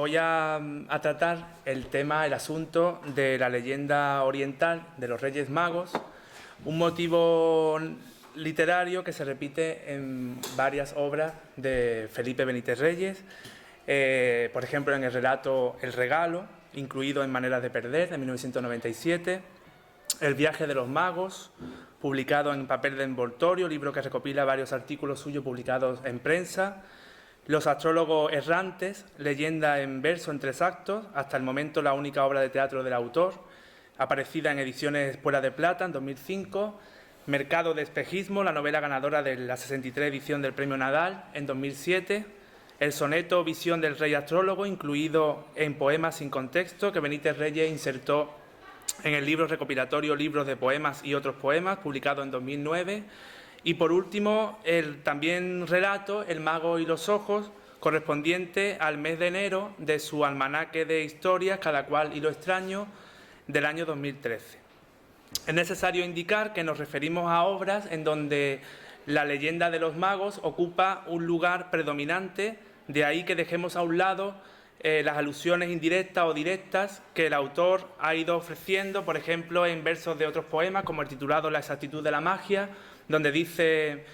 voy a tratar el asunto de la leyenda oriental de los Reyes Magos, un motivo literario que se repite en varias obras de Felipe Benítez Reyes, por ejemplo en el relato El regalo, incluido en Maneras de perder, de 1997, El viaje de los magos, publicado en papel de envoltorio, libro que recopila varios artículos suyos publicados en prensa, Los astrólogos errantes, leyenda en verso en 3 actos, hasta el momento la única obra de teatro del autor, aparecida en ediciones Espuela de Plata en 2005, Mercado de espejismo, la novela ganadora de la 63 edición del Premio Nadal en 2007, el soneto Visión del Rey Astrólogo, incluido en Poemas sin contexto, que Benítez Reyes insertó en el libro recopilatorio Libros de poemas y otros poemas, publicado en 2009, y por último, el también relato El mago y los ojos, correspondiente al mes de enero de su almanaque de historias, Cada cual y lo extraño, del año 2013. Es necesario indicar que nos referimos a obras en donde la leyenda de los magos ocupa un lugar predominante, de ahí que dejemos a un lado las alusiones indirectas o directas que el autor ha ido ofreciendo, por ejemplo, en versos de otros poemas, como el titulado La exactitud de la magia, donde dice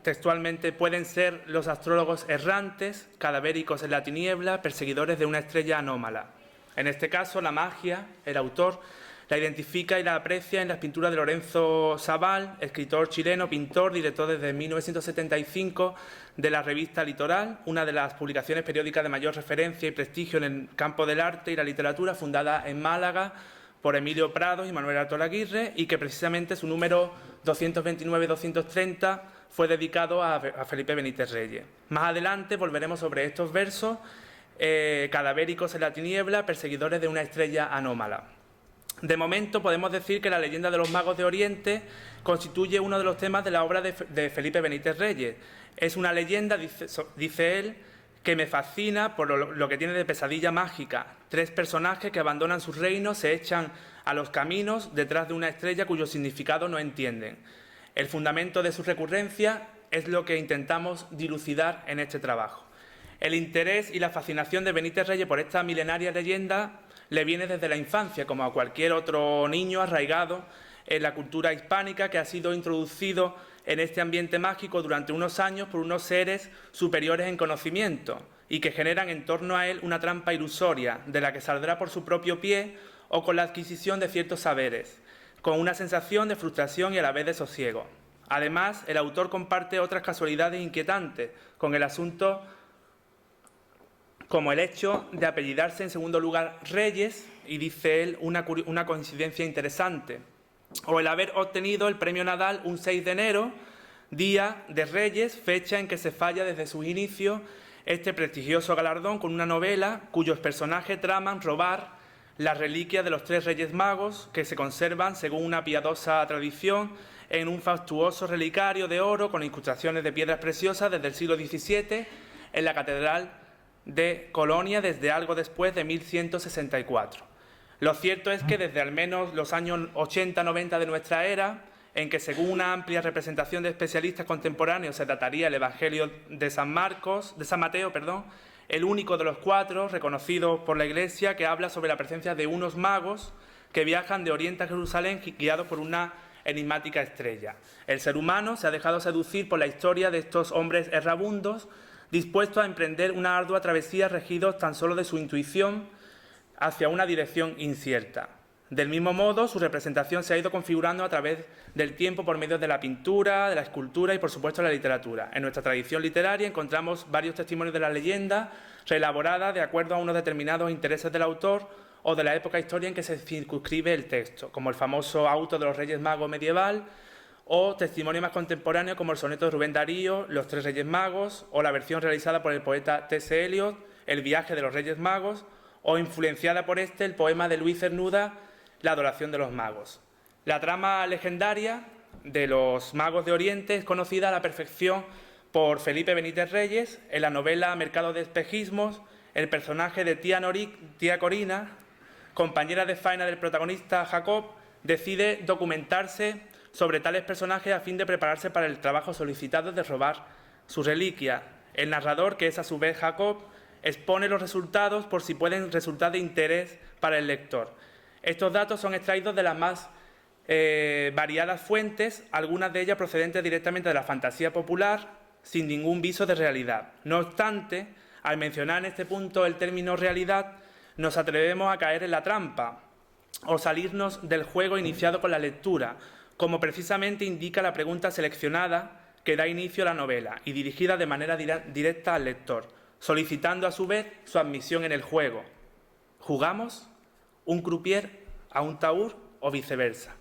textualmente: pueden ser los astrólogos errantes, cadavéricos en la tiniebla, perseguidores de una estrella anómala. En este caso, la magia, el autor la identifica y la aprecia en las pinturas de Lorenzo Sabal, escritor chileno, pintor, director desde 1975 de la revista Litoral, una de las publicaciones periódicas de mayor referencia y prestigio en el campo del arte y la literatura, fundada en Málaga por Emilio Prados y Manuel Artola Aguirre, y que precisamente su número 229-230 fue dedicado a Felipe Benítez Reyes. Más adelante volveremos sobre estos versos, cadavéricos en la tiniebla, perseguidores de una estrella anómala. De momento podemos decir que la leyenda de los magos de Oriente constituye uno de los temas de la obra de Felipe Benítez Reyes. Es una leyenda, dice él, que me fascina por lo que tiene de pesadilla mágica. 3 personajes que abandonan sus reinos, se echan a los caminos detrás de una estrella cuyo significado no entienden. El fundamento de su recurrencia es lo que intentamos dilucidar en este trabajo. El interés y la fascinación de Benítez Reyes por esta milenaria leyenda le viene desde la infancia, como a cualquier otro niño arraigado en la cultura hispánica, que ha sido introducido en este ambiente mágico durante unos años por unos seres superiores en conocimiento y que generan en torno a él una trampa ilusoria, de la que saldrá por su propio pie o con la adquisición de ciertos saberes, con una sensación de frustración y a la vez de sosiego. Además, el autor comparte otras casualidades inquietantes con el asunto, como el hecho de apellidarse en segundo lugar Reyes, y dice él una coincidencia interesante, o el haber obtenido el Premio Nadal un 6 de enero, día de Reyes, fecha en que se falla desde sus inicios este prestigioso galardón con una novela cuyos personajes traman robar las reliquias de los 3 Reyes Magos, que se conservan, según una piadosa tradición, en un fastuoso relicario de oro con incrustaciones de piedras preciosas desde el siglo XVII en la Catedral de Colonia, desde algo después de 1164. Lo cierto es que desde al menos los años 80-90 de nuestra era, en que según una amplia representación de especialistas contemporáneos se dataría el Evangelio de San Mateo, el único de los 4 reconocidos por la Iglesia que habla sobre la presencia de unos magos que viajan de Oriente a Jerusalén guiados por una enigmática estrella. El ser humano se ha dejado seducir por la historia de estos hombres errabundos, dispuestos a emprender una ardua travesía regidos tan solo de su intuición hacia una dirección incierta. Del mismo modo, su representación se ha ido configurando a través del tiempo por medio de la pintura, de la escultura y, por supuesto, de la literatura. En nuestra tradición literaria encontramos varios testimonios de la leyenda, reelaboradas de acuerdo a unos determinados intereses del autor o de la época histórica en que se circunscribe el texto, como el famoso auto de los Reyes Magos medieval, o testimonio más contemporáneo como el soneto de Rubén Darío, Los 3 Reyes Magos, o la versión realizada por el poeta T.S. Eliot, El viaje de los Reyes Magos, o influenciada por este el poema de Luis Cernuda, La adoración de los magos. La trama legendaria de los magos de Oriente es conocida a la perfección por Felipe Benítez Reyes. En la novela Mercado de espejismos, el personaje de tía Corina, compañera de faena del protagonista Jacob, decide documentarse sobre tales personajes a fin de prepararse para el trabajo solicitado de robar su reliquia. El narrador, que es a su vez Jacob, expone los resultados por si pueden resultar de interés para el lector. Estos datos son extraídos de las más variadas fuentes, algunas de ellas procedentes directamente de la fantasía popular, sin ningún viso de realidad. No obstante, al mencionar en este punto el término realidad, nos atrevemos a caer en la trampa o salirnos del juego iniciado con la lectura, como precisamente indica la pregunta seleccionada que da inicio a la novela y dirigida de manera directa al lector, solicitando a su vez su admisión en el juego. ¿Jugamos un croupier a un taur o viceversa?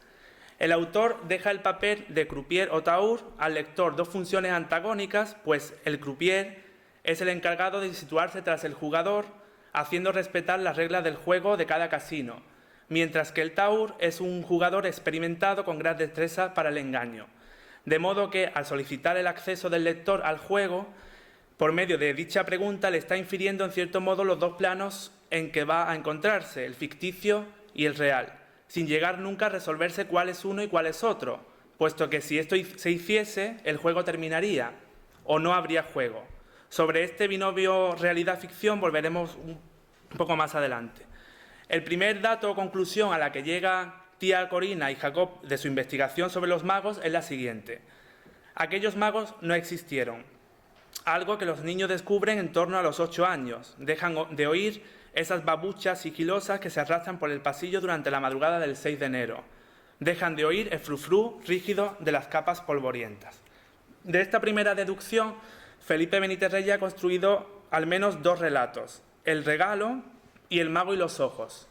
El autor deja el papel de croupier o taur al lector, dos funciones antagónicas, pues el croupier es el encargado de situarse tras el jugador, haciendo respetar las reglas del juego de cada casino, mientras que el taur es un jugador experimentado con gran destreza para el engaño. De modo que, al solicitar el acceso del lector al juego, por medio de dicha pregunta le está infiriendo en cierto modo los dos planos en que va a encontrarse, el ficticio y el real, sin llegar nunca a resolverse cuál es uno y cuál es otro, puesto que si esto se hiciese, el juego terminaría o no habría juego. Sobre este binomio realidad-ficción volveremos un poco más adelante. El primer dato o conclusión a la que llega tía Corina y Jacob de su investigación sobre los magos es la siguiente. Aquellos magos no existieron, algo que los niños descubren en torno a los 8 años. Dejan de oír esas babuchas sigilosas que se arrastran por el pasillo durante la madrugada del 6 de enero. Dejan de oír el frufrú rígido de las capas polvorientas. De esta primera deducción, Felipe Benítez Reyes ha construido al menos dos relatos, El regalo y El mago y los ojos.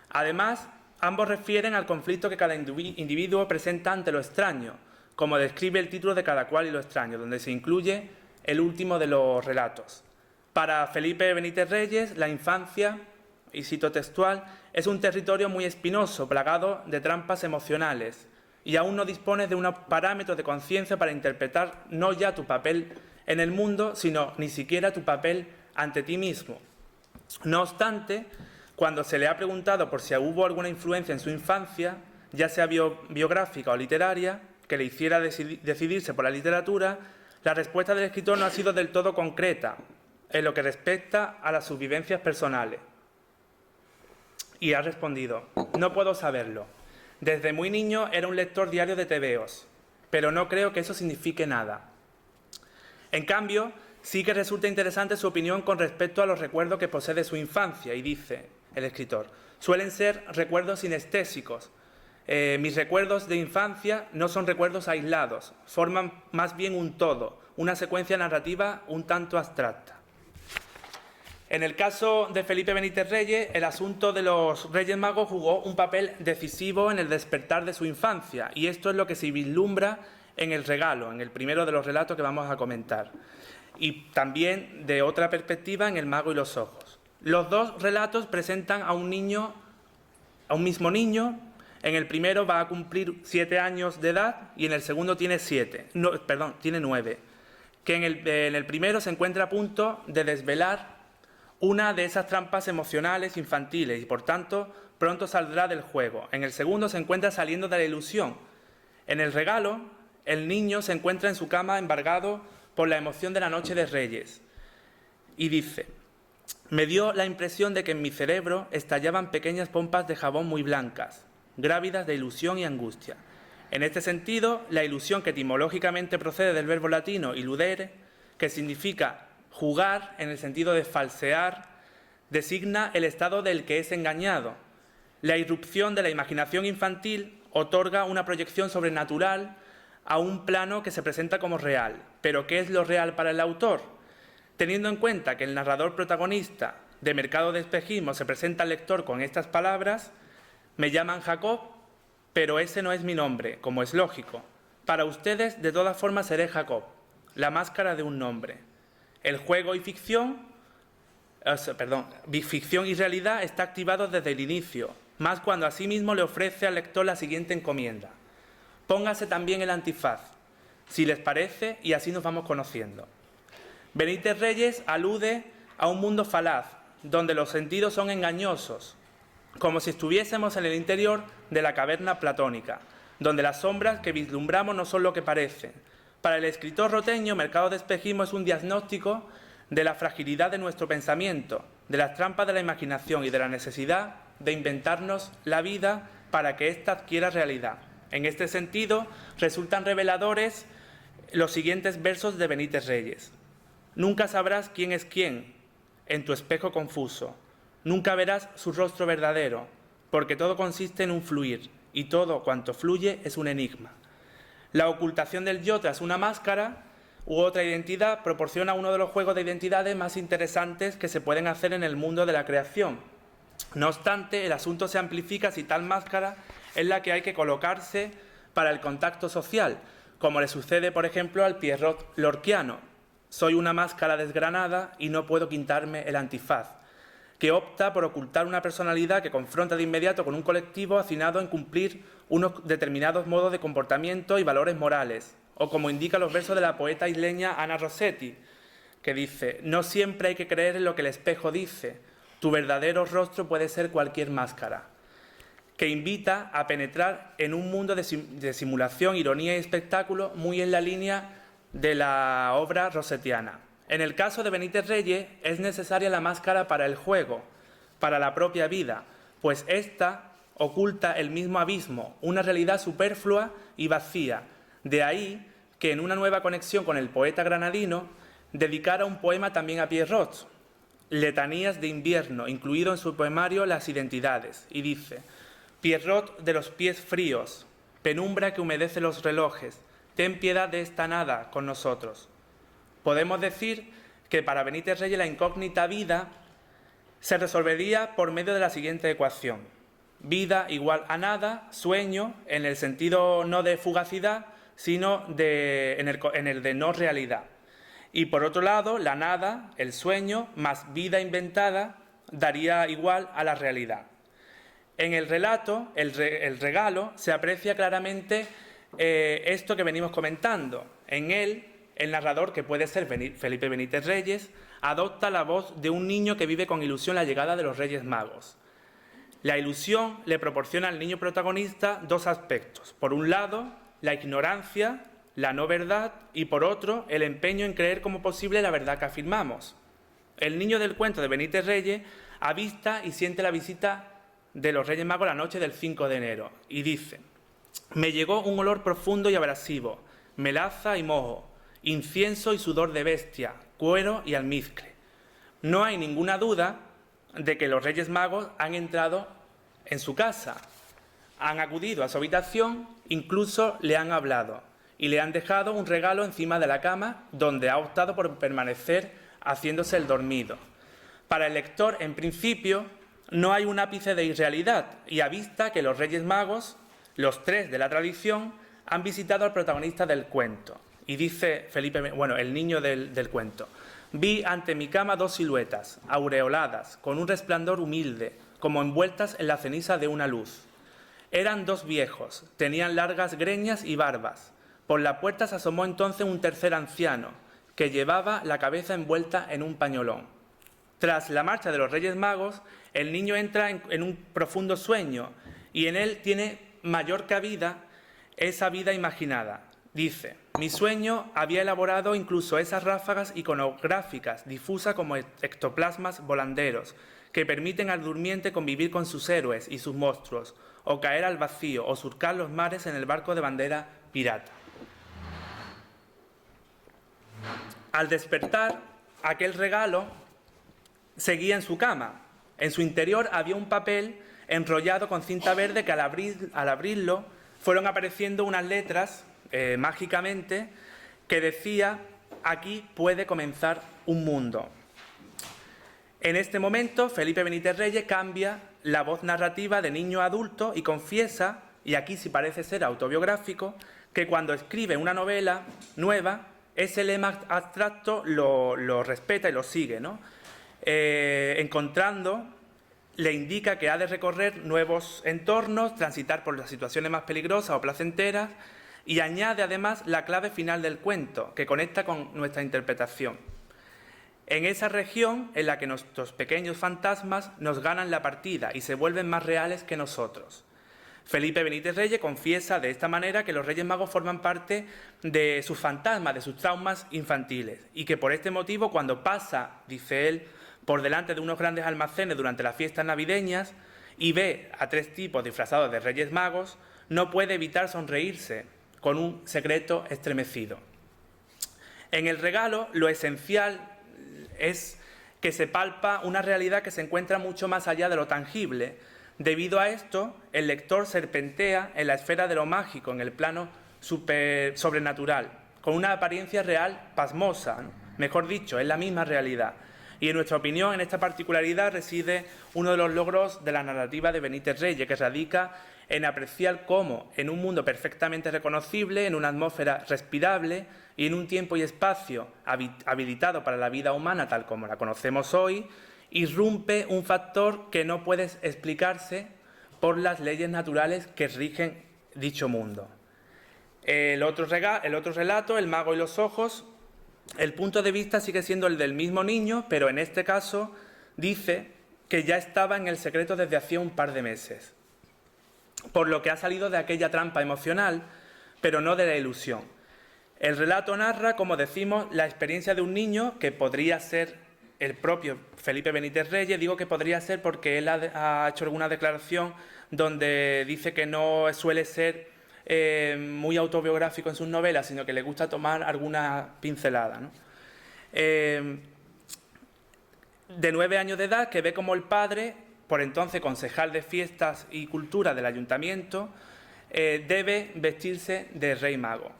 Además, ambos refieren al conflicto que cada individuo presenta ante lo extraño, como describe el título de Cada cual y lo extraño, donde se incluye el último de los relatos. Para Felipe Benítez Reyes, la infancia, y cito textual, es un territorio muy espinoso, plagado de trampas emocionales, y aún no dispones de unos parámetros de conciencia para interpretar no ya tu papel en el mundo, sino ni siquiera tu papel ante ti mismo. No obstante, cuando se le ha preguntado por si hubo alguna influencia en su infancia, ya sea biográfica o literaria, que le hiciera decidirse por la literatura, la respuesta del escritor no ha sido del todo concreta en lo que respecta a las sus vivencias personales. Y ha respondido: no puedo saberlo. Desde muy niño era un lector diario de tebeos, pero no creo que eso signifique nada. En cambio, sí que resulta interesante su opinión con respecto a los recuerdos que posee de su infancia, y dice el escritor: suelen ser recuerdos sinestésicos. Mis recuerdos de infancia no son recuerdos aislados, forman más bien un todo, una secuencia narrativa un tanto abstracta. En el caso de Felipe Benítez Reyes, el asunto de los Reyes Magos jugó un papel decisivo en el despertar de su infancia, y esto es lo que se vislumbra en El regalo, en el primero de los relatos que vamos a comentar, y también de otra perspectiva en El mago y los ojos. Los dos relatos presentan a un mismo niño. En el primero va a cumplir 7 años de edad y en el segundo tiene 9, que en el primero se encuentra a punto de desvelar una de esas trampas emocionales infantiles y, por tanto, pronto saldrá del juego. En el segundo se encuentra saliendo de la ilusión. En El regalo, el niño se encuentra en su cama embargado por la emoción de la noche de Reyes y dice: me dio la impresión de que en mi cerebro estallaban pequeñas pompas de jabón muy blancas, grávidas de ilusión y angustia. En este sentido, la ilusión, que etimológicamente procede del verbo latino illudere, que significa jugar en el sentido de falsear, designa el estado del que es engañado. La irrupción de la imaginación infantil otorga una proyección sobrenatural a un plano que se presenta como real. ¿Pero qué es lo real para el autor? Teniendo en cuenta que el narrador protagonista de Mercado de Espejismo se presenta al lector con estas palabras: me llaman Jacob, pero ese no es mi nombre, como es lógico. Para ustedes, de todas formas, seré Jacob, la máscara de un nombre. El juego y ficción y realidad está activado desde el inicio, más cuando asimismo le ofrece al lector la siguiente encomienda: póngase también el antifaz, si les parece, y así nos vamos conociendo. Benítez Reyes alude a un mundo falaz, donde los sentidos son engañosos, como si estuviésemos en el interior de la caverna platónica, donde las sombras que vislumbramos no son lo que parecen. Para el escritor roteño, Mercado de Espejismo es un diagnóstico de la fragilidad de nuestro pensamiento, de las trampas de la imaginación y de la necesidad de inventarnos la vida para que ésta adquiera realidad. En este sentido, resultan reveladores los siguientes versos de Benítez Reyes. Nunca sabrás quién es quién en tu espejo confuso. Nunca verás su rostro verdadero, porque todo consiste en un fluir, y todo cuanto fluye es un enigma. La ocultación del yo tras una máscara u otra identidad proporciona uno de los juegos de identidades más interesantes que se pueden hacer en el mundo de la creación. No obstante, el asunto se amplifica si tal máscara es la que hay que colocarse para el contacto social, como le sucede, por ejemplo, al Pierrot lorquiano. Soy una máscara desgranada y no puedo quitarme el antifaz, que opta por ocultar una personalidad que confronta de inmediato con un colectivo hacinado en cumplir unos determinados modos de comportamiento y valores morales, o como indican los versos de la poeta isleña Ana Rossetti, que dice: no siempre hay que creer en lo que el espejo dice, tu verdadero rostro puede ser cualquier máscara, que invita a penetrar en un mundo de simulación, ironía y espectáculo muy en la línea de la obra rossettiana. En el caso de Benítez Reyes es necesaria la máscara para el juego, para la propia vida, pues ésta oculta el mismo abismo, una realidad superflua y vacía. De ahí que en una nueva conexión con el poeta granadino dedicara un poema también a Pierrot, Letanías de invierno, incluido en su poemario Las identidades, y dice: Pierrot de los pies fríos, penumbra que humedece los relojes, ten piedad de esta nada con nosotros. Podemos decir que para Benítez Reyes la incógnita vida se resolvería por medio de la siguiente ecuación: vida igual a nada, sueño, en el sentido no de fugacidad, sino en el de no realidad. Y por otro lado, la nada, el sueño, más vida inventada, daría igual a la realidad. En el relato, el regalo, se aprecia claramente esto que venimos comentando. En él, el narrador, que puede ser Felipe Benítez Reyes, adopta la voz de un niño que vive con ilusión la llegada de los Reyes Magos. La ilusión le proporciona al niño protagonista dos aspectos. Por un lado, la ignorancia, la no verdad, y por otro, el empeño en creer como posible la verdad que afirmamos. El niño del cuento de Benítez Reyes avista y siente la visita de los Reyes Magos la noche del 5 de enero y dice: me llegó un olor profundo y abrasivo, melaza y moho, incienso y sudor de bestia, cuero y almizcle. No hay ninguna duda de que los Reyes Magos han entrado en su casa, han acudido a su habitación, incluso le han hablado y le han dejado un regalo encima de la cama, donde ha optado por permanecer haciéndose el dormido. Para el lector, en principio, no hay un ápice de irrealidad, y avista que los Reyes Magos, los tres de la tradición, han visitado al protagonista del cuento. Y dice el niño del cuento: vi ante mi cama dos siluetas, aureoladas, con un resplandor humilde, como envueltas en la ceniza de una luz. Eran dos viejos, tenían largas greñas y barbas. Por la puerta se asomó entonces un tercer anciano, que llevaba la cabeza envuelta en un pañolón. Tras la marcha de los Reyes Magos, el niño entra en un profundo sueño, y en él tiene mayor cabida esa vida imaginada. Dice: mi sueño había elaborado incluso esas ráfagas iconográficas, difusas como ectoplasmas volanderos, que permiten al durmiente convivir con sus héroes y sus monstruos, o caer al vacío, o surcar los mares en el barco de bandera pirata. Al despertar, aquel regalo seguía en su cama. En su interior había un papel enrollado con cinta verde que al abrirlo fueron apareciendo unas letras mágicamente que decía: aquí puede comenzar un mundo. En este momento, Felipe Benítez Reyes cambia la voz narrativa de niño a adulto y confiesa, y aquí sí parece ser autobiográfico, que cuando escribe una novela nueva, ese lema abstracto lo respeta y lo sigue, ¿no? Le indica que ha de recorrer nuevos entornos, transitar por las situaciones más peligrosas o placenteras, y añade además la clave final del cuento, que conecta con nuestra interpretación. En esa región en la que nuestros pequeños fantasmas nos ganan la partida y se vuelven más reales que nosotros. Felipe Benítez Reyes confiesa de esta manera que los Reyes Magos forman parte de sus fantasmas, de sus traumas infantiles, y que por este motivo, cuando pasa, dice él, por delante de unos grandes almacenes durante las fiestas navideñas y ve a 3 tipos disfrazados de Reyes Magos, no puede evitar sonreírse con un secreto estremecido. En el regalo, lo esencial es que se palpa una realidad que se encuentra mucho más allá de lo tangible. Debido a esto, el lector serpentea en la esfera de lo mágico, en el plano sobrenatural, con una apariencia real pasmosa, ¿no? Mejor dicho, es la misma realidad. Y en nuestra opinión, en esta particularidad reside uno de los logros de la narrativa de Benítez Reyes, que radica en apreciar cómo, en un mundo perfectamente reconocible, en una atmósfera respirable y en un tiempo y espacio habilitado para la vida humana tal como la conocemos hoy, irrumpe un factor que no puede explicarse por las leyes naturales que rigen dicho mundo. El otro relato, El mago y los ojos, el punto de vista sigue siendo el del mismo niño, pero en este caso dice que ya estaba en el secreto desde hacía un par de meses, por lo que ha salido de aquella trampa emocional, pero no de la ilusión. El relato narra, como decimos, la experiencia de un niño que podría ser el propio Felipe Benítez Reyes. Digo que podría ser porque él ha hecho alguna declaración donde dice que no suele ser muy autobiográfico en sus novelas, sino que le gusta tomar alguna pincelada, ¿no? De 9 años de edad, que ve como el padre, por entonces concejal de fiestas y cultura del ayuntamiento, debe vestirse de rey mago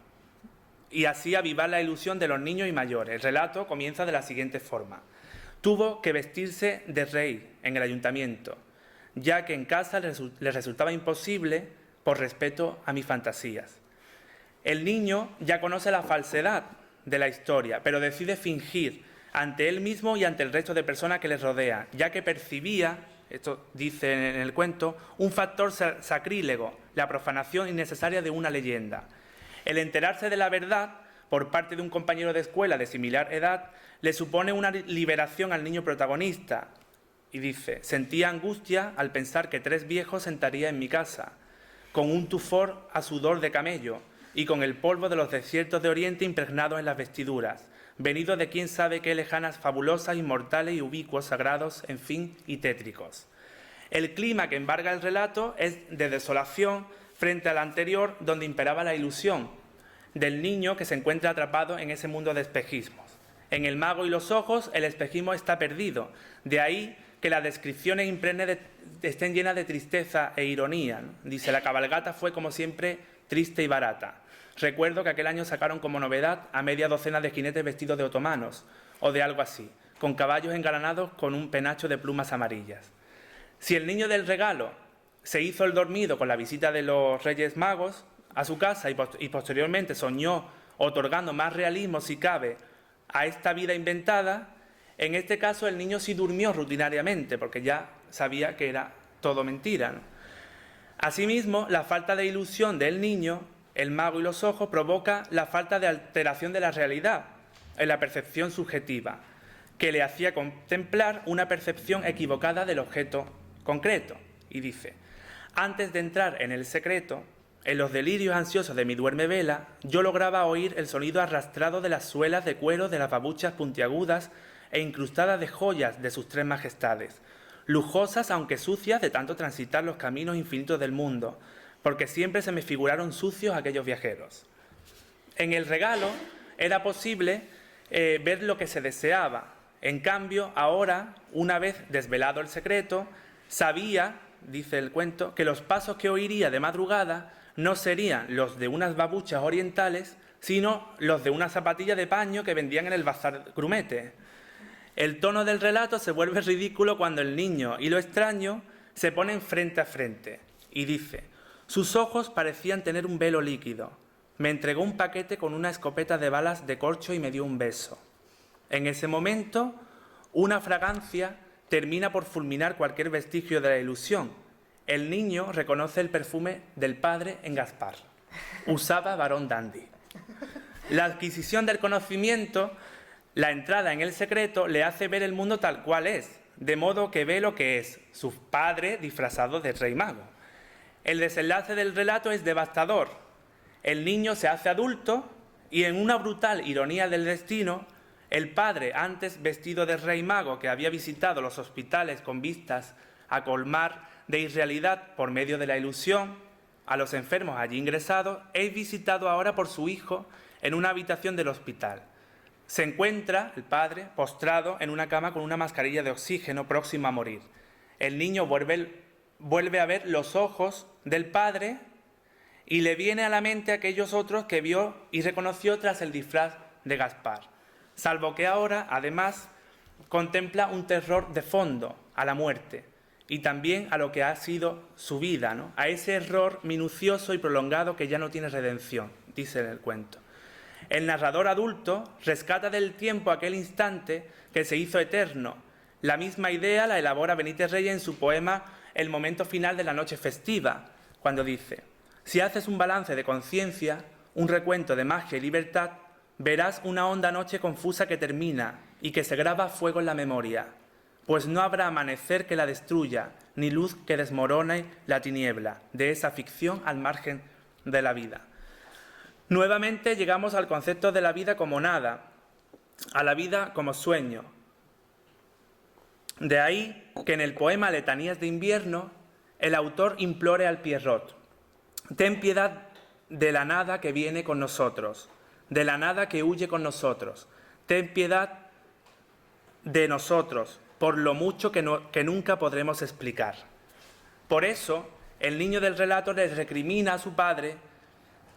y así avivar la ilusión de los niños y mayores. El relato comienza de la siguiente forma. Tuvo que vestirse de rey en el ayuntamiento, ya que en casa le resultaba imposible por respeto a mis fantasías. El niño ya conoce la falsedad de la historia, pero decide fingir ante él mismo y ante el resto de personas que le rodean, ya que percibía, esto dice en el cuento, un factor sacrílego, la profanación innecesaria de una leyenda. El enterarse de la verdad por parte de un compañero de escuela de similar edad le supone una liberación al niño protagonista. Y dice, sentía angustia al pensar que 3 viejos sentaría en mi casa, con un tufor a sudor de camello y con el polvo de los desiertos de Oriente impregnado en las vestiduras, venido de quién sabe qué lejanas, fabulosas, inmortales y ubicuos, sagrados, en fin, y tétricos. El clima que embarga el relato es de desolación frente al anterior, donde imperaba la ilusión del niño que se encuentra atrapado en ese mundo de espejismos. En El mago y los ojos, el espejismo está perdido, de ahí que las descripciones estén llenas de tristeza e ironía, ¿no? Dice, la cabalgata fue como siempre triste y barata. Recuerdo que aquel año sacaron como novedad a media docena de jinetes vestidos de otomanos, o de algo así, con caballos engalanados con un penacho de plumas amarillas. Si el niño del regalo se hizo el dormido con la visita de los Reyes Magos a su casa y posteriormente soñó otorgando más realismo, si cabe, a esta vida inventada, en este caso el niño sí durmió rutinariamente, porque ya sabía que era todo mentira, ¿no? Asimismo, la falta de ilusión del niño, El mago y los ojos, provoca la falta de alteración de la realidad en la percepción subjetiva, que le hacía contemplar una percepción equivocada del objeto concreto. Y dice, antes de entrar en el secreto, en los delirios ansiosos de mi duerme-vela, yo lograba oír el sonido arrastrado de las suelas de cuero de las babuchas puntiagudas e incrustadas de joyas de sus 3 majestades, lujosas aunque sucias de tanto transitar los caminos infinitos del mundo, porque siempre se me figuraron sucios aquellos viajeros. En el regalo era posible ver lo que se deseaba. En cambio, ahora, una vez desvelado el secreto, sabía, dice el cuento, que los pasos que oiría de madrugada no serían los de unas babuchas orientales, sino los de una zapatilla de paño que vendían en el bazar grumete. El tono del relato se vuelve ridículo cuando el niño y lo extraño se ponen frente a frente. Y dice, sus ojos parecían tener un velo líquido. Me entregó un paquete con una escopeta de balas de corcho y me dio un beso. En ese momento, una fragancia termina por fulminar cualquier vestigio de la ilusión. El niño reconoce el perfume del padre en Gaspar. Usaba Barón Dandy. La adquisición del conocimiento, la entrada en el secreto, le hace ver el mundo tal cual es, de modo que ve lo que es, su padre disfrazado de rey mago. El desenlace del relato es devastador. El niño se hace adulto y, en una brutal ironía del destino, el padre, antes vestido de rey mago que había visitado los hospitales con vistas a colmar de irrealidad por medio de la ilusión a los enfermos allí ingresados, es visitado ahora por su hijo en una habitación del hospital. Se encuentra el padre postrado en una cama con una mascarilla de oxígeno, próximo a morir. El niño vuelve a ver los ojos del padre y le viene a la mente aquellos otros que vio y reconoció tras el disfraz de Gaspar. Salvo que ahora, además, contempla un terror de fondo a la muerte y también a lo que ha sido su vida, ¿no? A ese error minucioso y prolongado que ya no tiene redención, dice en el cuento. El narrador adulto rescata del tiempo aquel instante que se hizo eterno. La misma idea la elabora Benítez Reyes en su poema El momento final de la noche festiva, cuando dice: si haces un balance de conciencia, un recuento de magia y libertad, verás una honda noche confusa que termina y que se graba a fuego en la memoria, pues no habrá amanecer que la destruya, ni luz que desmorone la tiniebla de esa ficción al margen de la vida. Nuevamente llegamos al concepto de la vida como nada, a la vida como sueño. De ahí que en el poema Letanías de invierno el autor implore al Pierrot: ten piedad de la nada que viene con nosotros, de la nada que huye con nosotros. Ten piedad de nosotros, por lo mucho que nunca podremos explicar. Por eso, el niño del relato le recrimina a su padre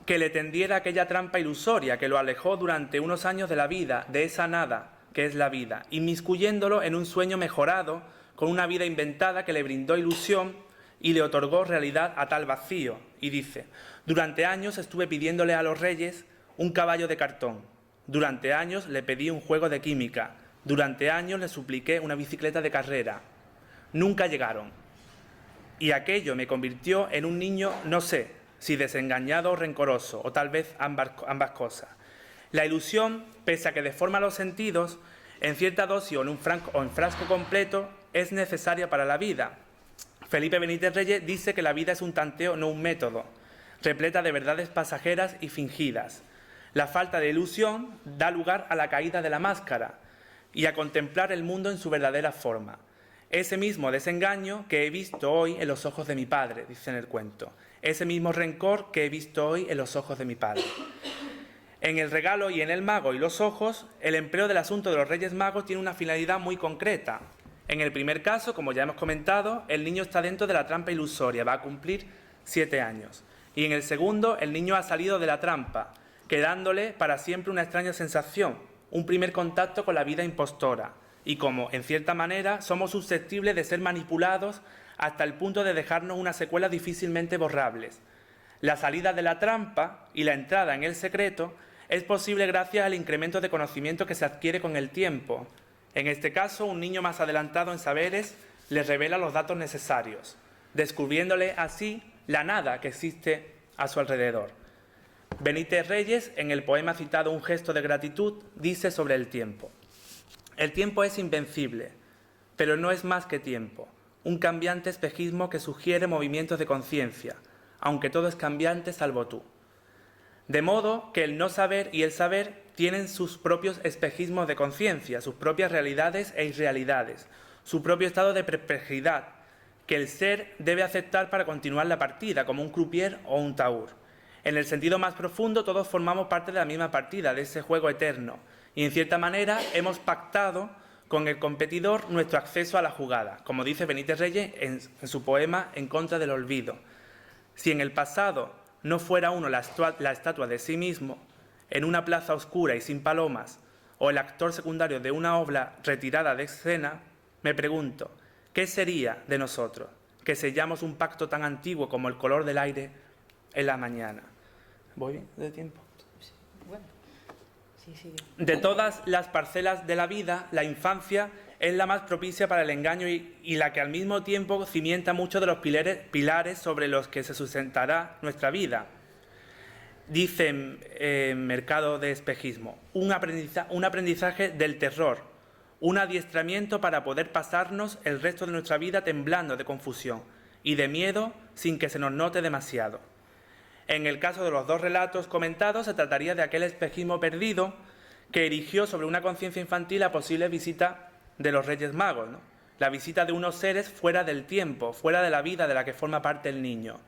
que le tendiera aquella trampa ilusoria que lo alejó durante unos años de la vida, de esa nada que es la vida, inmiscuyéndolo en un sueño mejorado, con una vida inventada que le brindó ilusión y le otorgó realidad a tal vacío. Y dice: durante años estuve pidiéndole a los reyes un caballo de cartón, durante años le pedí un juego de química, durante años le supliqué una bicicleta de carrera. Nunca llegaron. Y aquello me convirtió en un niño, no sé si desengañado o rencoroso, o tal vez ambas cosas. La ilusión, pese a que deforma los sentidos, en cierta dosis o en frasco completo, es necesaria para la vida. Felipe Benítez Reyes dice que la vida es un tanteo, no un método, repleta de verdades pasajeras y fingidas. La falta de ilusión da lugar a la caída de la máscara y a contemplar el mundo en su verdadera forma. Ese mismo desengaño que he visto hoy en los ojos de mi padre, dice en el cuento. Ese mismo rencor que he visto hoy en los ojos de mi padre. En el regalo y en el mago y los ojos, el empleo del asunto de los Reyes Magos tiene una finalidad muy concreta. En el primer caso, como ya hemos comentado, el niño está dentro de la trampa ilusoria, va a cumplir 7 años. Y en el segundo, el niño ha salido de la trampa, quedándole para siempre una extraña sensación, un primer contacto con la vida impostora. Y como, en cierta manera, somos susceptibles de ser manipulados hasta el punto de dejarnos unas secuelas difícilmente borrables. La salida de la trampa y la entrada en el secreto es posible gracias al incremento de conocimiento que se adquiere con el tiempo. En este caso, un niño más adelantado en saberes le revela los datos necesarios, descubriéndole así la nada que existe a su alrededor. Benítez Reyes, en el poema citado Un gesto de gratitud, dice sobre el tiempo: el tiempo es invencible, pero no es más que tiempo, un cambiante espejismo que sugiere movimientos de conciencia, aunque todo es cambiante salvo tú. De modo que el no saber y el saber tienen sus propios espejismos de conciencia, sus propias realidades e irrealidades, su propio estado de perplejidad, que el ser debe aceptar para continuar la partida, como un croupier o un taur. En el sentido más profundo, todos formamos parte de la misma partida, de ese juego eterno, y en cierta manera hemos pactado con el competidor nuestro acceso a la jugada, como dice Benítez Reyes en su poema En contra del olvido. Si en el pasado no fuera uno la estatua de sí mismo, en una plaza oscura y sin palomas, o el actor secundario de una obra retirada de escena, me pregunto, ¿qué sería de nosotros, que sellamos un pacto tan antiguo como el color del aire en la mañana? ¿Voy bien de tiempo? Sí, bueno. Sí. De todas las parcelas de la vida, la infancia es la más propicia para el engaño y la que al mismo tiempo cimienta muchos de los pilares sobre los que se sustentará nuestra vida. Dice Mercado de Espejismo, un aprendizaje del terror, un adiestramiento para poder pasarnos el resto de nuestra vida temblando de confusión y de miedo sin que se nos note demasiado. En el caso de los dos relatos comentados, se trataría de aquel espejismo perdido que erigió sobre una conciencia infantil la posible visita de los Reyes Magos, ¿no? La visita de unos seres fuera del tiempo, fuera de la vida de la que forma parte el niño.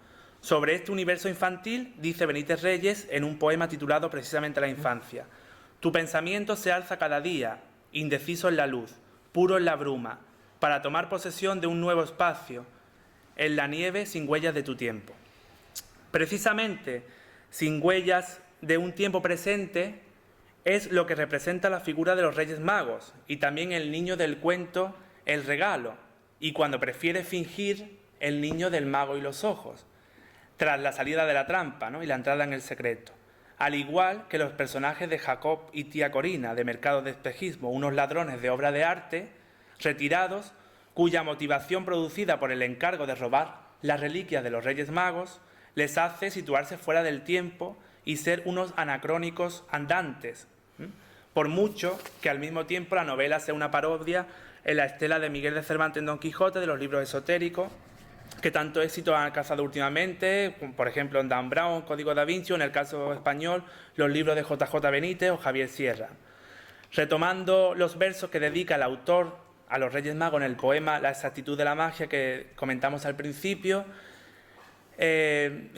Sobre este universo infantil dice Benítez Reyes en un poema titulado precisamente La infancia: tu pensamiento se alza cada día, indeciso en la luz, puro en la bruma, para tomar posesión de un nuevo espacio, en la nieve sin huellas de tu tiempo. Precisamente, sin huellas de un tiempo presente, es lo que representa la figura de los Reyes Magos y también el niño del cuento El regalo, y cuando prefiere fingir el niño del mago y los ojos, tras la salida de la trampa, ¿no?, y la entrada en el secreto. Al igual que los personajes de Jacob y tía Corina, de Mercado de Espejismo, unos ladrones de obra de arte, retirados, cuya motivación producida por el encargo de robar las reliquias de los Reyes Magos les hace situarse fuera del tiempo y ser unos anacrónicos andantes, por mucho que al mismo tiempo la novela sea una parodia en la estela de Miguel de Cervantes en Don Quijote, de los libros esotéricos, que tanto éxito han alcanzado últimamente, por ejemplo en Dan Brown, Código da Vinci, o en el caso español, los libros de JJ Benítez o Javier Sierra. Retomando los versos que dedica el autor a los Reyes Magos en el poema La exactitud de la magia que comentamos al principio,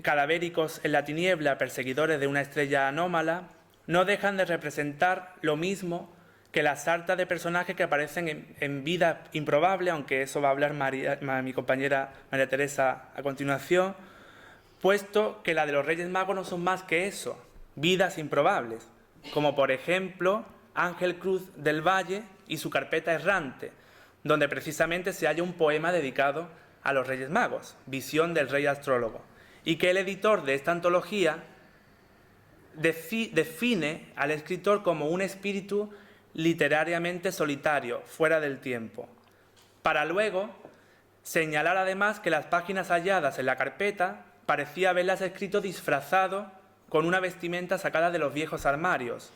cadavéricos en la tiniebla, perseguidores de una estrella anómala, no dejan de representar lo mismo que la sarta de personajes que aparecen en vida improbable, aunque eso va a hablar mi compañera María Teresa a continuación, puesto que la de los Reyes Magos no son más que eso, vidas improbables, como por ejemplo Ángel Cruz del Valle y su carpeta errante, donde precisamente se halla un poema dedicado a los Reyes Magos, Visión del Rey Astrólogo, y que el editor de esta antología define al escritor como un espíritu literariamente solitario, fuera del tiempo, para luego señalar además que las páginas halladas en la carpeta parecía haberlas escrito disfrazado con una vestimenta sacada de los viejos armarios,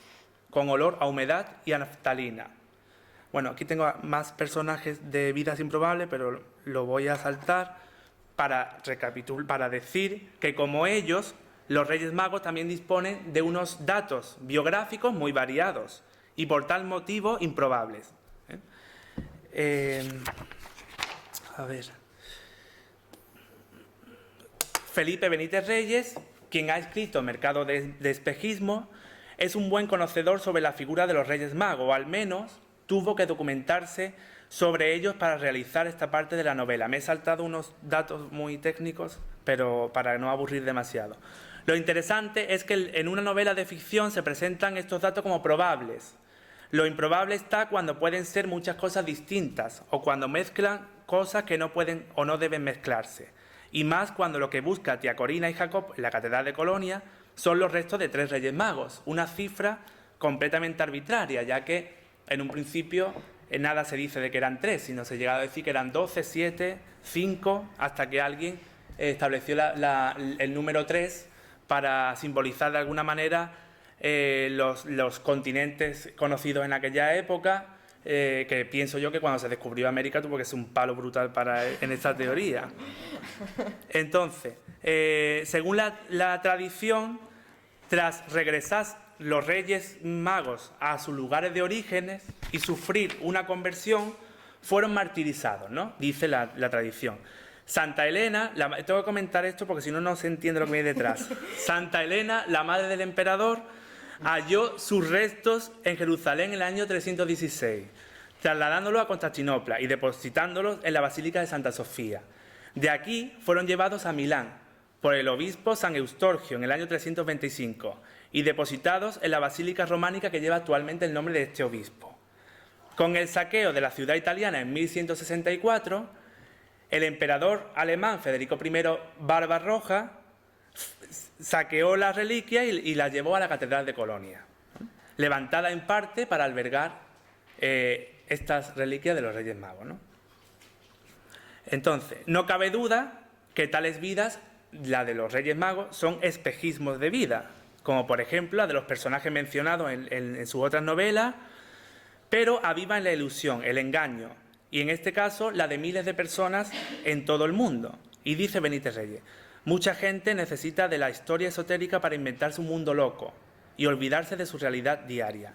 con olor a humedad y a naftalina. Bueno, aquí tengo más personajes de vidas improbables, pero lo voy a saltar para decir que como ellos, los Reyes Magos también disponen de unos datos biográficos muy variados y por tal motivo improbables. Felipe Benítez Reyes, quien ha escrito Mercado de Espejismo, es un buen conocedor sobre la figura de los Reyes Magos, o al menos tuvo que documentarse sobre ellos para realizar esta parte de la novela. Me he saltado unos datos muy técnicos, pero para no aburrir demasiado. Lo interesante es que en una novela de ficción se presentan estos datos como probables. Lo improbable está cuando pueden ser muchas cosas distintas o cuando mezclan cosas que no pueden o no deben mezclarse. Y más cuando lo que busca tía Corina y Jacob en la Catedral de Colonia son los restos de 3 Reyes Magos, una cifra completamente arbitraria, ya que en un principio nada se dice de que eran 3, sino se llega a decir que eran 12, 7, 5, hasta que alguien estableció el número 3 para simbolizar de alguna manera los continentes conocidos en aquella época, que pienso yo que cuando se descubrió América tuvo que ser un palo brutal en esta teoría. Entonces, según la tradición, tras regresar los Reyes Magos a sus lugares de orígenes y sufrir una conversión, fueron martirizados, ¿no? Dice la tradición. Santa Elena, tengo que comentar esto porque si no, no se entiende lo que viene detrás. Santa Elena, la madre del emperador, halló sus restos en Jerusalén en el año 316, trasladándolos a Constantinopla y depositándolos en la Basílica de Santa Sofía. De aquí fueron llevados a Milán por el obispo San Eustorgio en el año 325 y depositados en la Basílica Románica que lleva actualmente el nombre de este obispo. Con el saqueo de la ciudad italiana en 1164, el emperador alemán Federico I Barbarroja saqueó las reliquias y las llevó a la Catedral de Colonia, levantada en parte para albergar estas reliquias de los Reyes Magos, ¿no? Entonces, no cabe duda que tales vidas, la de los Reyes Magos, son espejismos de vida, como por ejemplo la de los personajes mencionados en sus otras novelas, pero avivan la ilusión, el engaño, y en este caso la de miles de personas en todo el mundo. Y dice Benítez Reyes: mucha gente necesita de la historia esotérica para inventarse un mundo loco y olvidarse de su realidad diaria.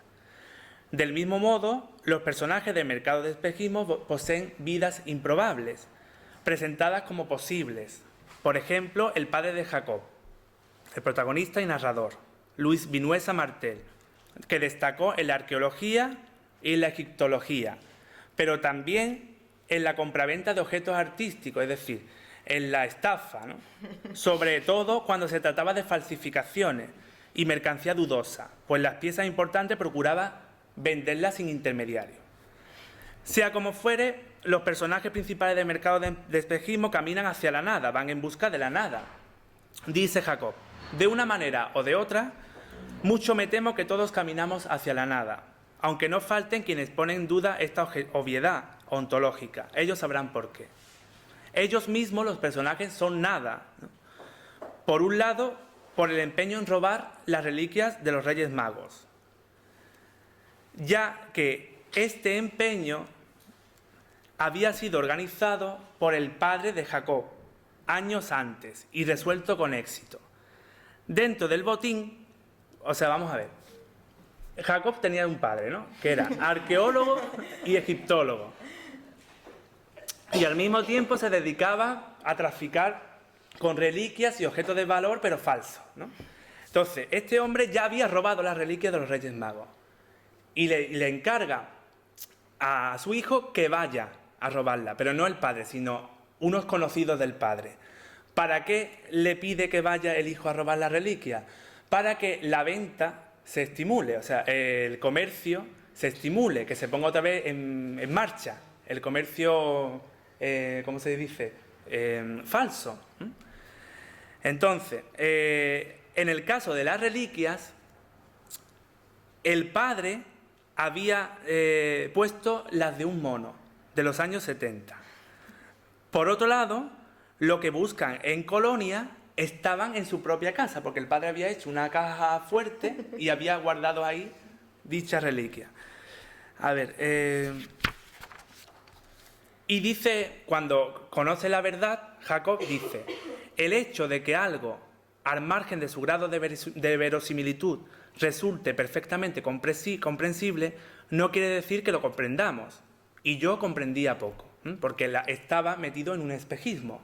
Del mismo modo, los personajes del mercado de espejismo poseen vidas improbables, presentadas como posibles. Por ejemplo, el padre de Jacob, el protagonista y narrador, Luis Vinuesa Martel, que destacó en la arqueología y en la egiptología, pero también en la compraventa de objetos artísticos, es decir, en la estafa, ¿no? Sobre todo cuando se trataba de falsificaciones y mercancía dudosa, pues las piezas importantes procuraba venderlas sin intermediarios. Sea como fuere, los personajes principales del mercado de espejismo caminan hacia la nada, van en busca de la nada. Dice Jacob: de una manera o de otra, mucho me temo que todos caminamos hacia la nada, aunque no falten quienes ponen en duda esta obviedad ontológica. Ellos sabrán por qué. Ellos mismos, los personajes, son nada, ¿no? Por un lado, por el empeño en robar las reliquias de los Reyes Magos, ya que este empeño había sido organizado por el padre de Jacob años antes y resuelto con éxito. Dentro del botín, o sea, vamos a ver, Jacob tenía un padre, ¿no?, que era arqueólogo y egiptólogo, y al mismo tiempo se dedicaba a traficar con reliquias y objetos de valor, pero falsos, ¿no? Entonces, este hombre ya había robado las reliquias de los Reyes Magos y le encarga a su hijo que vaya a robarla, pero no el padre, sino unos conocidos del padre. ¿Para qué le pide que vaya el hijo a robar la reliquia? Para que la venta se estimule, o sea, el comercio se estimule, que se ponga otra vez en marcha, el comercio, ¿cómo se dice?, falso. Entonces, en el caso de las reliquias, el padre había puesto las de un mono, de los años 70. Por otro lado, lo que buscan en Colonia estaban en su propia casa, porque el padre había hecho una caja fuerte y había guardado ahí dicha reliquia. A ver, y dice, cuando conoce la verdad, Jacob dice: el hecho de que algo, al margen de su grado de verosimilitud, resulte perfectamente comprensible, no quiere decir que lo comprendamos. Y yo comprendía poco, porque estaba metido en un espejismo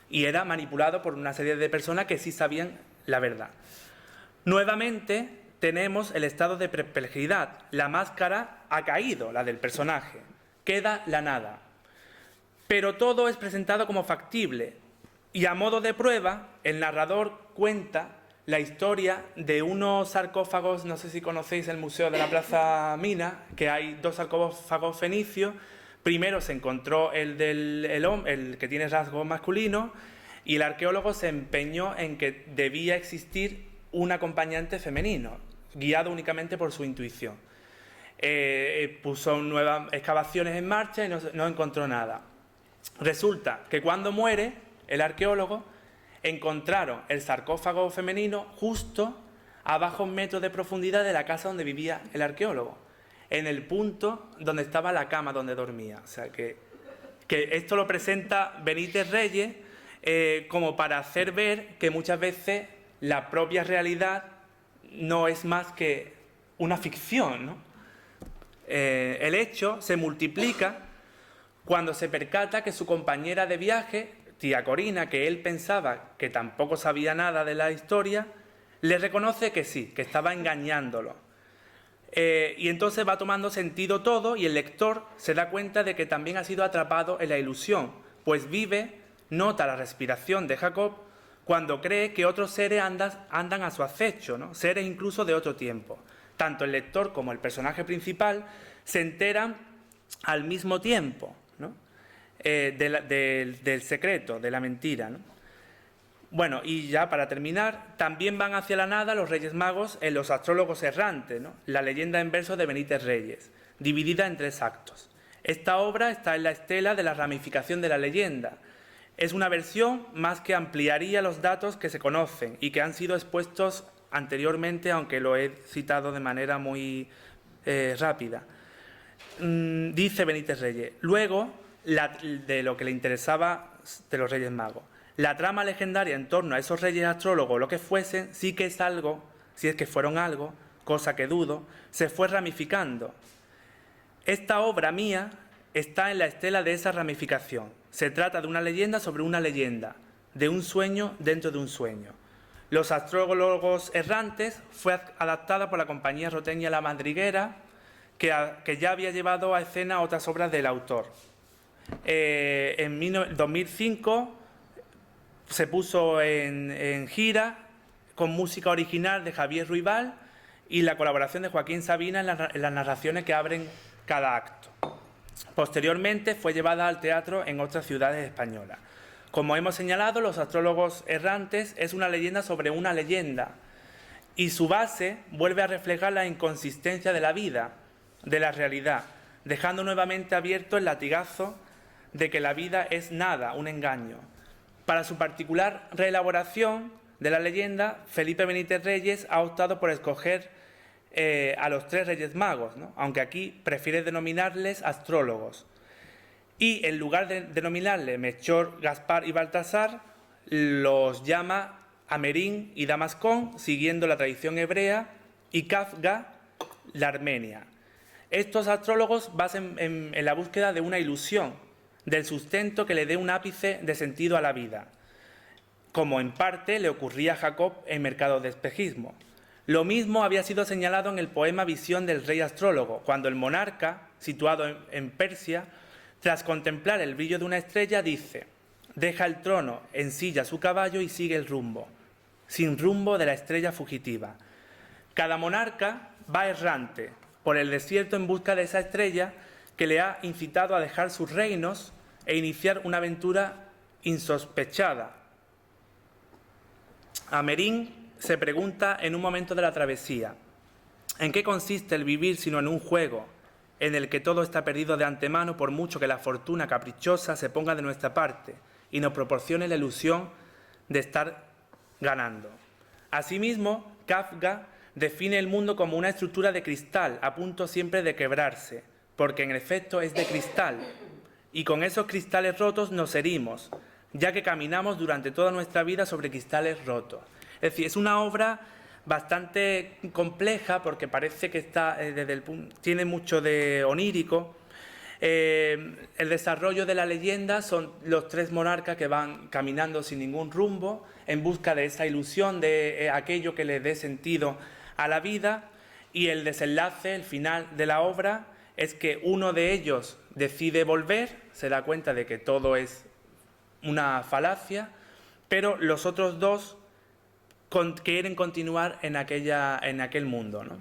y era manipulado por una serie de personas que sí sabían la verdad. Nuevamente tenemos el estado de perplejidad. La máscara ha caído, la del personaje. Queda la nada. Pero todo es presentado como factible. Y a modo de prueba, el narrador cuenta la historia de unos sarcófagos, no sé si conocéis el Museo de la Plaza Mina, que hay dos sarcófagos fenicios. Primero se encontró el que tiene rasgos masculinos, y el arqueólogo se empeñó en que debía existir un acompañante femenino, guiado únicamente por su intuición. Puso nuevas excavaciones en marcha y no encontró nada. Resulta que cuando muere el arqueólogo, encontraron el sarcófago femenino justo a bajos metros de profundidad de la casa donde vivía el arqueólogo, en el punto donde estaba la cama donde dormía. O sea que esto lo presenta Benítez Reyes como para hacer ver que muchas veces la propia realidad no es más que una ficción, ¿no? El hecho se multiplica cuando se percata que su compañera de viaje, tía Corina, que él pensaba que tampoco sabía nada de la historia, le reconoce que sí, que estaba engañándolo. Y entonces va tomando sentido todo y el lector se da cuenta de que también ha sido atrapado en la ilusión, pues nota la respiración de Jacob cuando cree que otros seres andan a su acecho, ¿no? Seres incluso de otro tiempo. Tanto el lector como el personaje principal se enteran al mismo tiempo, ¿no?, del secreto, de la mentira, ¿no? Bueno, y ya para terminar, también van hacia la nada los Reyes Magos en Los Astrólogos Errantes, ¿no?, la leyenda en verso de Benítez Reyes, dividida en 3 actos. Esta obra está en la estela de la ramificación de la leyenda. Es una versión más que ampliaría los datos que se conocen y que han sido expuestos anteriormente, aunque lo he citado de manera muy rápida. Dice Benítez Reyes: luego, de lo que le interesaba de los Reyes Magos. La trama legendaria en torno a esos reyes astrólogos o lo que fuesen, sí que es algo, si es que fueron algo, cosa que dudo, se fue ramificando. Esta obra mía está en la estela de esa ramificación. Se trata de una leyenda sobre una leyenda, de un sueño dentro de un sueño. Los astrólogos errantes fue adaptada por la compañía roteña La Madriguera, que ya había llevado a escena otras obras del autor. En 2005 se puso en gira con música original de Javier Ruibal y la colaboración de Joaquín Sabina en las narraciones que abren cada acto. Posteriormente fue llevada al teatro en otras ciudades españolas. Como hemos señalado, Los astrólogos errantes es una leyenda sobre una leyenda y su base vuelve a reflejar la inconsistencia de la vida, de la realidad, dejando nuevamente abierto el latigazo de que la vida es nada, un engaño. Para su particular reelaboración de la leyenda, Felipe Benítez Reyes ha optado por escoger a los 3 Reyes Magos, ¿no? Aunque aquí prefiere denominarles astrólogos. Y en lugar de denominarles Melchor, Gaspar y Baltasar, los llama Amerín y Damascón, siguiendo la tradición hebrea, y Kafga, la armenia. Estos astrólogos basan en la búsqueda de una ilusión, del sustento que le dé un ápice de sentido a la vida, como en parte le ocurría a Jacob en Mercado de Espejismo. Lo mismo había sido señalado en el poema Visión del Rey Astrólogo, cuando el monarca, situado en Persia, tras contemplar el brillo de una estrella, dice: deja el trono, ensilla su caballo y sigue el rumbo, sin rumbo de la estrella fugitiva. Cada monarca va errante por el desierto en busca de esa estrella que le ha incitado a dejar sus reinos e iniciar una aventura insospechada. Amerín se pregunta en un momento de la travesía: ¿en qué consiste el vivir sino en un juego en el que todo está perdido de antemano por mucho que la fortuna caprichosa se ponga de nuestra parte y nos proporcione la ilusión de estar ganando? Asimismo, Kafka define el mundo como una estructura de cristal a punto siempre de quebrarse, porque en efecto es de cristal, y con esos cristales rotos nos herimos, ya que caminamos durante toda nuestra vida sobre cristales rotos. Es decir, es una obra bastante compleja porque parece que está tiene mucho de onírico. El desarrollo de la leyenda son los 3 monarcas que van caminando sin ningún rumbo en busca de esa ilusión, de aquello que le dé sentido a la vida, y el desenlace, el final de la obra, es que uno de ellos decide volver, se da cuenta de que todo es una falacia, pero los otros 2 quieren continuar en aquel mundo, ¿no?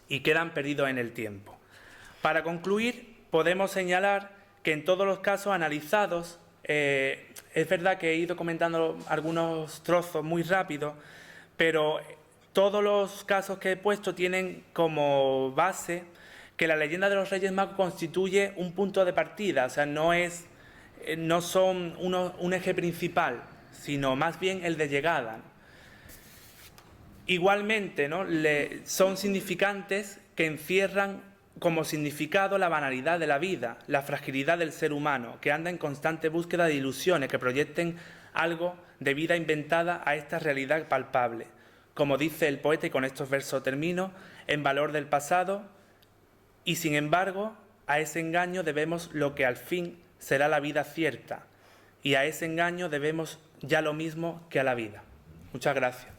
Y quedan perdidos en el tiempo. Para concluir, podemos señalar que en todos los casos analizados, es verdad que he ido comentando algunos trozos muy rápido, pero todos los casos que he puesto tienen como base que la leyenda de los Reyes Magos constituye un punto de partida, o sea, no son un eje principal, sino más bien el de llegada. Igualmente, ¿no? Son significantes que encierran como significado la banalidad de la vida, la fragilidad del ser humano, que anda en constante búsqueda de ilusiones que proyecten algo de vida inventada a esta realidad palpable. Como dice el poeta, y con estos versos termino, en valor del pasado, y sin embargo, a ese engaño debemos lo que al fin será la vida cierta, y a ese engaño debemos ya lo mismo que a la vida. Muchas gracias.